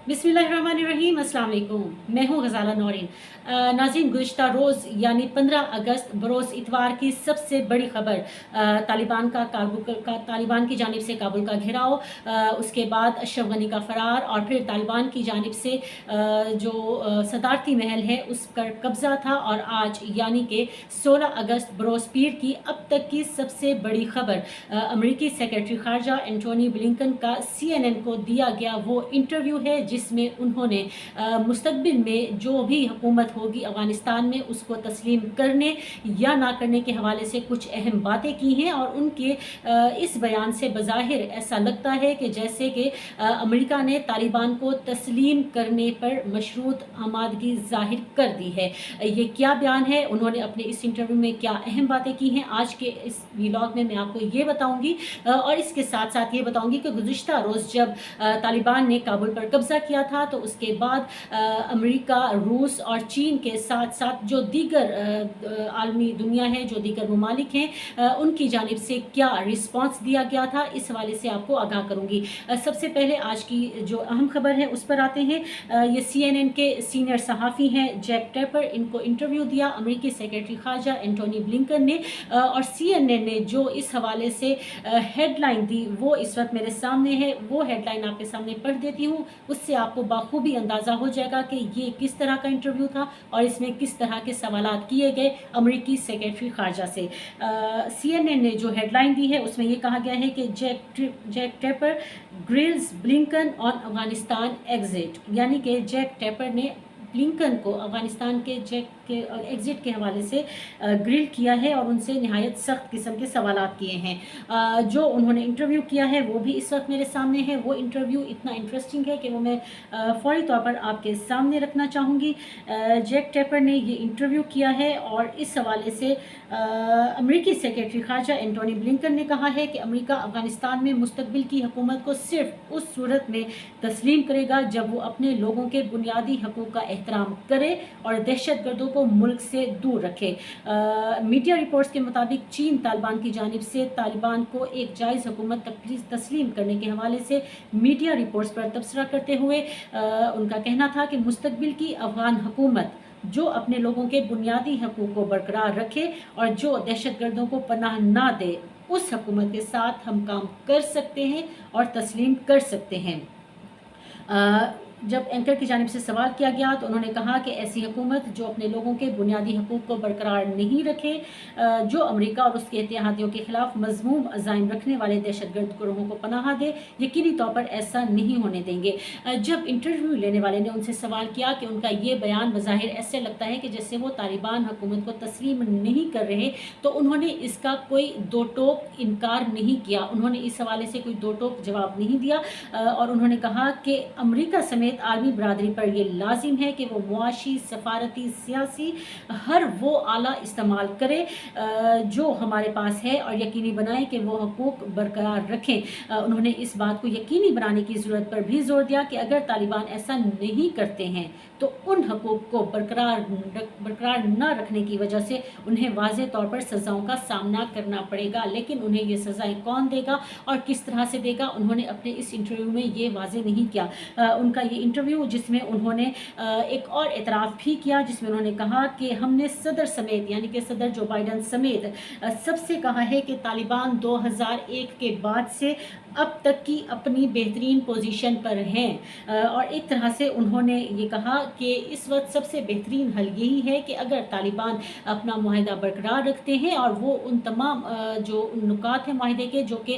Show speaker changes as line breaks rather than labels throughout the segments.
बिस्मिल्लाहिर्रहमानिर्रहीम, अस्सलाम वालेकुम। मैं हूँ गज़ाला नौरीन। नाज़रीन, गुज़िश्ता रोज़ यानी 15 अगस्त बरोज़ इतवार की सबसे बड़ी खबर तालिबान की जानिब से काबुल का घेराव, उसके बाद अशरफ गनी का फ़रार और फिर तालिबान की जानिब से जो सदारती महल है उस पर कब्ज़ा था। और आज यानी कि 16 अगस्त बरोज़ पीर की अब तक की सबसे बड़ी खबर अमेरिकी सेक्रेटरी ख़ारजा एंटोनी ब्लिंकन का CNN को दिया गया वो इंटरव्यू है, जिसमें उन्होंने मुस्तकबिल में जो भी हुकूमत होगी अफ़गानिस्तान में उसको तस्लीम करने या ना करने के हवाले से कुछ अहम बातें की हैं। और उनके इस बयान से बज़ाहिर ऐसा लगता है कि जैसे कि अमेरिका ने तालिबान को तस्लीम करने पर मशरूत आमादगी ज़ाहिर कर दी है। ये क्या बयान है, उन्होंने अपने इस इंटरव्यू में क्या अहम बातें की हैं, आज के इस व्लॉग में मैं आपको ये बताऊँगी। और इसके साथ साथ ये बताऊँगी कि गुज़िश्ता रोज़ जब तालिबान ने काबुल पर कब्ज़ा किया था तो उसके बाद अमेरिका, रूस और चीन के साथ साथ जो दीगर आलमी दुनिया है, जो दीगर ममालिक हैं, उनकी जानिब से क्या रिस्पॉन्स दिया गया था, इस हवाले से आपको आगाह करूँगी। सबसे पहले आज की जो अहम खबर है उस पर आते हैं। ये CNN के सीनियर सहाफ़ी हैं जैक टेपर, इनको इंटरव्यू दिया अमेरिकी सेक्रेटरी ख़ारजा एंटोनी ब्लिंकन ने। और CNN ने जो इस हवाले से हेडलाइन दी वो इस वक्त मेरे सामने है। वो हेडलाइन आपके सामने पढ़ देती हूँ, उससे आपको बाखूबी अंदाज़ा हो जाएगा कि ये किस तरह का इंटरव्यू था और इसमें किस तरह के सवालात किए गए अमेरिकी सेक्रेटरी ख़ारजा से। CNN ने जो हेडलाइन दी है उसमें ये कहा गया है कि Jake Tapper grills Blinken on Afghanistan exit, यानी कि जैक टेपर ने ब्लिंकन को अफ़गानिस्तान के एग्ज़िट के हवाले से ग्रिल किया है और उनसे नहायत सख्त किस्म के सवालात किए हैं। जो उन्होंने इंटरव्यू किया है वो भी इस वक्त मेरे सामने है। वो इंटरव्यू इतना इंटरेस्टिंग है कि वो मैं फ़ौरी तौर पर आपके सामने रखना चाहूँगी। जैक टेपर ने ये इंटरव्यू किया है और इस हवाले से अमेरिकी सेक्रेटरी ख़ारजा एंटोनी ब्लिंकन ने कहा है कि अमेरिका अफ़गानिस्तान में मुस्तकबिल की हुकूमत को सिर्फ उस सूरत में तस्लीम करेगा जब वो अपने लोगों के बुनियादी हकूक़ का एहतराम करे और दहशत गर्दों को मुल्क से दूर रखे। मीडिया रिपोर्ट्स के मुताबिक चीन तालिबान की जानिब से तालिबान को एक जायज़ हुकूमत तस्लीम करने के हवाले से मीडिया रिपोर्ट्स पर तबसरा करते हुए उनका कहना था कि मुस्तकबिल की अफ़गान हुकूमत जो अपने लोगों के बुनियादी हकूक़ को बरकरार रखे और जो दहशत गर्दों को पनाह ना दे, उस हुकूमत के साथ हम काम कर सकते हैं और तस्लीम कर सकते हैं। जब एंकर की जानिब से सवाल किया गया तो उन्होंने कहा कि ऐसी हुकूमत जो अपने लोगों के बुनियादी हकूक़ को बरकरार नहीं रखे, जो अमेरिका और उसके इत्तेहादियों के ख़िलाफ़ मज़मूम अज़ाइम रखने वाले दहशतगर्द गिरोहों को पनाह दे, यकीनी तौर पर ऐसा नहीं होने देंगे। जब इंटरव्यू लेने वाले ने उनसे सवाल किया कि उनका ये बयान बज़ाहिर ऐसे लगता है कि जैसे वो तालिबान हुकूमत को तस्लीम नहीं कर रहे, तो उन्होंने इसका कोई दो टोक इनकार नहीं किया। उन्होंने इस हवाले से कोई दो टोक जवाब नहीं दिया और उन्होंने कहा कि अमेरिका समेत आर्मी बरादरी पर यह लाजिम है कि वो मुआशी, सफारती, सियासी हर वो आला इस्तेमाल करे जो हमारे पास है और यकीनी बनाए कि वो हकूक़ बरकरार रखें। उन्होंने इस बात को यकीनी बनाने की ज़रूरत पर भी जोर दिया कि अगर तालिबान ऐसा नहीं करते हैं तो उन हकूक़ को बरकरार न रखने की वजह से उन्हें वाज़े तौर पर सज़ाओं का सामना करना पड़ेगा। लेकिन उन्हें ये सज़ाएँ कौन देगा और किस तरह से देगा, उन्होंने अपने इस इंटरव्यू में ये वाज़े नहीं किया। उनका ये इंटरव्यू जिसमें उन्होंने एक और एतराफ़ भी किया, जिसमें उन्होंने कहा कि हमने सदर समेत यानी कि सदर जो बाइडन समेत सबसे कहा है कि तालिबान 2001 के बाद से अब तक की अपनी बेहतरीन पोजीशन पर हैं। और एक तरह से उन्होंने ये कहा कि इस वक्त सबसे बेहतरीन हल यही है कि अगर तालिबान अपना मुआहिदा बरकरार रखते हैं और वो उन तमाम जो नुकात हैं मुआहिदे के जो कि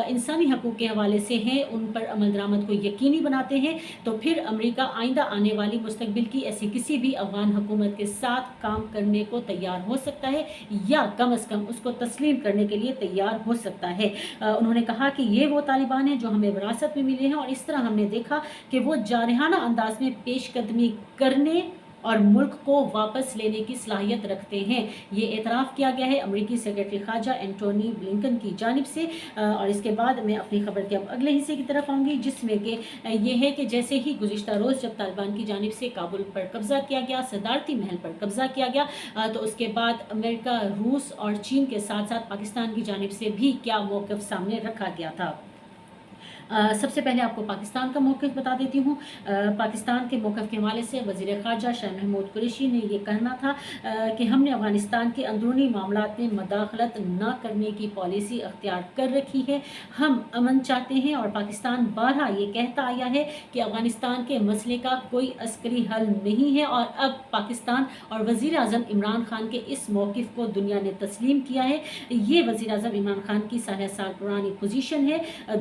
इंसानी हकूक़ के हवाले से हैं उन पर अमल दरामद को यकीनी बनाते हैं, तो फिर अमेरिका आइंदा आने वाली मुस्तकबिल की ऐसी किसी भी अफ़गान हुकूमत के साथ काम करने को तैयार हो सकता है या कम अज़ कम उसको तस्लीम करने के लिए तैयार हो सकता है। उन्होंने कहा कि ये वो तालिबान है जो हमें विरासत में मिले हैं और इस तरह हमने देखा कि वो जारहाना अंदाज में पेशकदमी करने और मुल्क को वापस लेने की सलाहियत रखते हैं। ये एतराफ़ किया गया है अमेरिकी सेक्रेटरी ख़ारजा एंटोनी ब्लिंकन की जानिब से। और इसके बाद मैं अपनी खबर के अब अगले हिस्से की तरफ आऊँगी, जिसमें कि ये है कि जैसे ही गुज़िश्ता रोज़ जब तालिबान की जानिब से काबुल पर कब्ज़ा किया गया, सदारती महल पर कब्ज़ा किया गया, तो उसके बाद अमेरिका, रूस और चीन के साथ साथ पाकिस्तान की जानिब से भी क्या मौक़िफ़ सामने रखा गया था। سب سے پہلے آپ کو پاکستان کا موقف بتا دیتی ہوں۔ پاکستان کے موقف کے حوالے سے وزیر خارجہ شاہ محمود قریشی نے یہ کہنا تھا کہ ہم نے افغانستان کے اندرونی معاملات میں مداخلت نہ کرنے کی پالیسی اختیار کر رکھی ہے۔ ہم امن چاہتے ہیں اور پاکستان بارہا یہ کہتا آیا ہے کہ افغانستان کے مسئلے کا کوئی عسکری حل نہیں ہے، اور اب پاکستان اور وزیر اعظم عمران خان کے اس موقف کو دنیا نے تسلیم کیا ہے۔ یہ وزیر اعظم عمران خان کی 13.5 سال پرانی پوزیشن ہے۔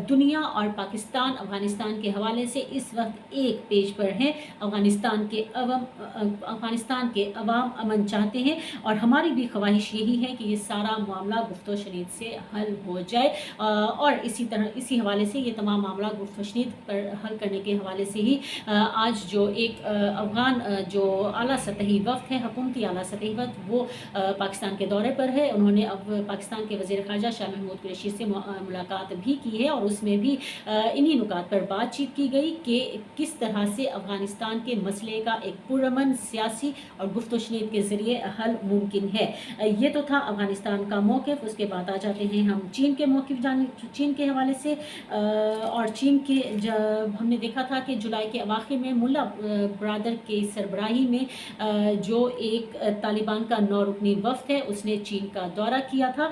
دنیا اور پاکستان افغانستان کے حوالے سے اس وقت ایک پیج پر ہیں۔ افغانستان کے عوام امن چاہتے ہیں، اور ہماری بھی خواہش یہی ہے کہ یہ سارا معاملہ گفت و شنید سے حل ہو جائے، اور اسی حوالے سے یہ تمام معاملہ گفت و شنید پر حل کرنے کے حوالے سے ہی آج جو ایک افغان جو اعلیٰ سطحی وفد ہے، حکومتی اعلیٰ سطحی وفد، وہ پاکستان کے دورے پر ہے۔ انہوں نے اب پاکستان کے وزیر خارجہ شاہ محمود قریشی سے ملاقات بھی کی ہے، اور اس میں بھی انہی نکات پر بات چیت کی گئی کہ کس طرح سے افغانستان کے مسئلے کا ایک پرامن سیاسی اور گفت و شنید کے ذریعے حل ممکن ہے۔ یہ تو تھا افغانستان کا موقف۔ اس کے بعد آ جاتے ہیں ہم چین کے موقف چین کے حوالے سے، اور چین کے ہم نے دیکھا تھا کہ جولائی کے اواخر میں ملا برادر کی سربراہی میں جو ایک طالبان کا 9 رکنی وفد ہے، اس نے چین کا دورہ کیا تھا۔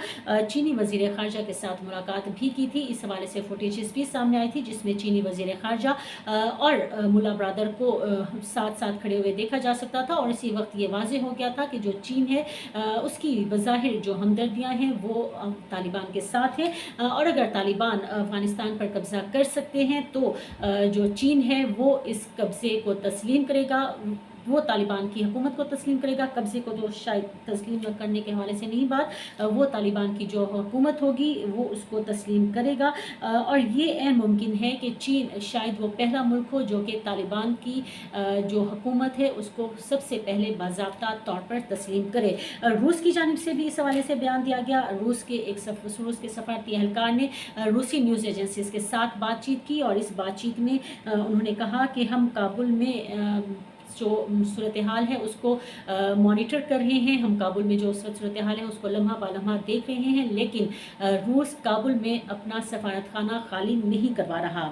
چینی وزیر خارجہ کے ساتھ ملاقات بھی کی تھی۔ اس حوالے سے فوٹیجز بھی سامنے آئی تھی جس میں چینی وزیر خارجہ اور ملا برادر کو ساتھ ساتھ کھڑے ہوئے دیکھا جا سکتا تھا، اور اسی وقت یہ واضح ہو گیا تھا کہ جو چین ہے اس کی بظاہر جو ہمدردیاں ہیں وہ طالبان کے ساتھ ہیں، اور اگر طالبان افغانستان پر قبضہ کر سکتے ہیں تو جو چین ہے وہ اس قبضے کو تسلیم کرے گا، وہ طالبان کی حکومت کو تسلیم کرے گا۔ قبضے کو تو شاید تسلیم کرنے کے حوالے سے نہیں بات، وہ طالبان کی جو حکومت ہوگی وہ اس کو تسلیم کرے گا، اور یہ عین ممکن ہے کہ چین شاید وہ پہلا ملک ہو جو کہ طالبان کی جو حکومت ہے اس کو سب سے پہلے باضابطہ طور پر تسلیم کرے۔ روس کی جانب سے بھی اس حوالے سے بیان دیا گیا۔ روس کے سفارتی اہلکار نے روسی نیوز ایجنسیز کے ساتھ بات چیت کی، اور اس بات چیت میں انہوں نے کہا کہ ہم کابل میں جو صورتحال ہے اس کو مانیٹر کر رہے ہیں، ہم کابل میں جو صورتحال ہے اس کو لمحہ بہ لمحہ دیکھ رہے ہیں، لیکن روس کابل میں اپنا سفارت خانہ خالی نہیں کروا رہا۔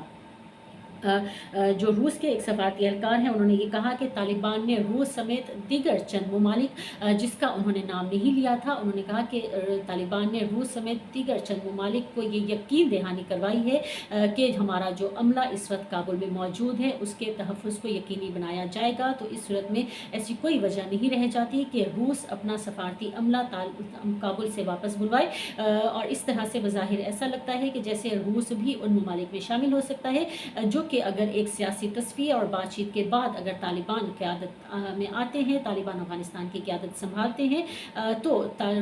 جو روس کے ایک سفارتی اہلکار ہیں انہوں نے یہ کہا کہ طالبان نے روس سمیت دیگر چند ممالک جس کا انہوں نے نام نہیں لیا تھا، انہوں نے کہا کہ طالبان نے روس سمیت دیگر چند ممالک کو یہ یقین دہانی کروائی ہے کہ ہمارا جو عملہ اس وقت کابل میں موجود ہے اس کے تحفظ کو یقینی بنایا جائے گا، تو اس صورت میں ایسی کوئی وجہ نہیں رہ جاتی کہ روس اپنا سفارتی عملہ کابل سے واپس بلوائے، اور اس طرح سے بظاہر ایسا لگتا ہے کہ جیسے روس بھی ان ممالک میں شامل ہو سکتا ہے جو کہ اگر ایک سیاسی تصفیہ اور بات چیت کے بعد اگر طالبان قیادت میں آتے ہیں، طالبان افغانستان کی قیادت سنبھالتے ہیں، تو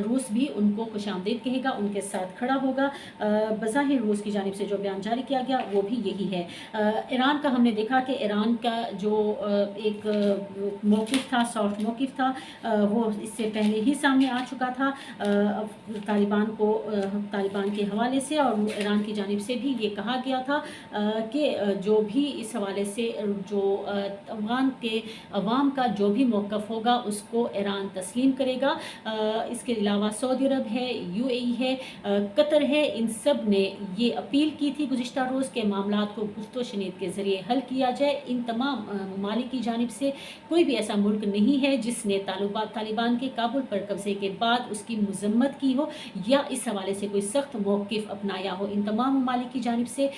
روس بھی ان کو خوش آمدید کہے گا، ان کے ساتھ کھڑا ہوگا۔ بظاہر روس کی جانب سے جو بیان جاری کیا گیا وہ بھی یہی ہے۔ ایران کا ہم نے دیکھا کہ ایران کا جو ایک موقف تھا، سافٹ موقف تھا، وہ اس سے پہلے ہی سامنے آ چکا تھا طالبان کے حوالے سے، اور ایران کی جانب سے بھی یہ کہا گیا تھا کہ جو بھی اس حوالے سے جو افغان کے عوام کا جو بھی موقف ہوگا اس کو ایران تسلیم کرے گا۔ اس کے علاوہ سعودی عرب ہے، UAE ہے، قطر ہے، ان سب نے یہ اپیل کی تھی گزشتہ روز کے معاملات کو گفت و شنید کے ذریعے حل کیا جائے۔ ان تمام ممالک کی جانب سے کوئی بھی ایسا ملک نہیں ہے جس نے طالبان کے کابل پر قبضے کے بعد اس کی مذمت کی ہو یا اس حوالے سے کوئی سخت موقف اپنایا ہو۔ ان تمام ممالک کی جانب سے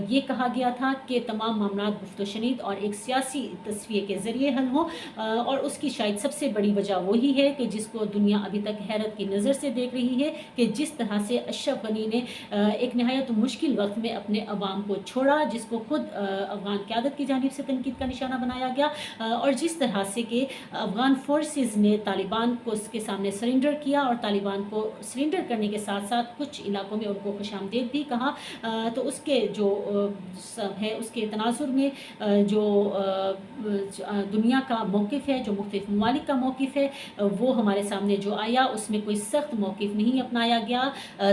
یہ کہا گیا تھا کہ تمام معاملات گفت و شنید اور ایک سیاسی تصفیے کے ذریعے حل ہوں، اور اس کی شاید سب سے بڑی وجہ وہی ہے کہ جس کو دنیا ابھی تک حیرت کی نظر سے دیکھ رہی ہے کہ جس طرح سے اشرف غنی نے ایک نہایت مشکل وقت میں اپنے عوام کو چھوڑا، جس کو خود افغان قیادت کی جانب سے تنقید کا نشانہ بنایا گیا، اور جس طرح سے کہ افغان فورسز نے طالبان کو اس کے سامنے سرنڈر کیا، اور طالبان کو سرنڈر کرنے کے ساتھ ساتھ کچھ علاقوں میں ان کو خوش آمدید بھی کہا، تو اس کے جو ہے اس اس کے تناظر میں جو دنیا کا موقف ہے، جو مختلف ممالک کا موقف ہے، وہ ہمارے سامنے جو آیا اس میں کوئی سخت موقف نہیں اپنایا گیا،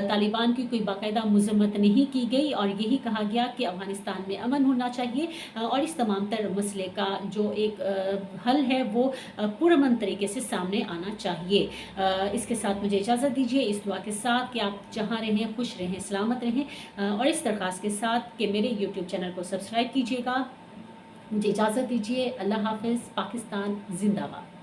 طالبان کی کوئی باقاعدہ مذمت نہیں کی گئی، اور یہی کہا گیا کہ افغانستان میں امن ہونا چاہیے اور اس تمام تر مسئلے کا جو ایک حل ہے وہ پرامن طریقے سے سامنے آنا چاہیے۔ اس کے ساتھ مجھے اجازت دیجیے اس دعا کے ساتھ کہ آپ جہاں رہیں خوش رہیں، سلامت رہیں، اور اس درخواست کے ساتھ کہ میرے یوٹیوب چینل کو سبسکرائب کیجیے گا۔ مجھے اجازت دیجیے، اللہ حافظ، پاکستان زندہ باد۔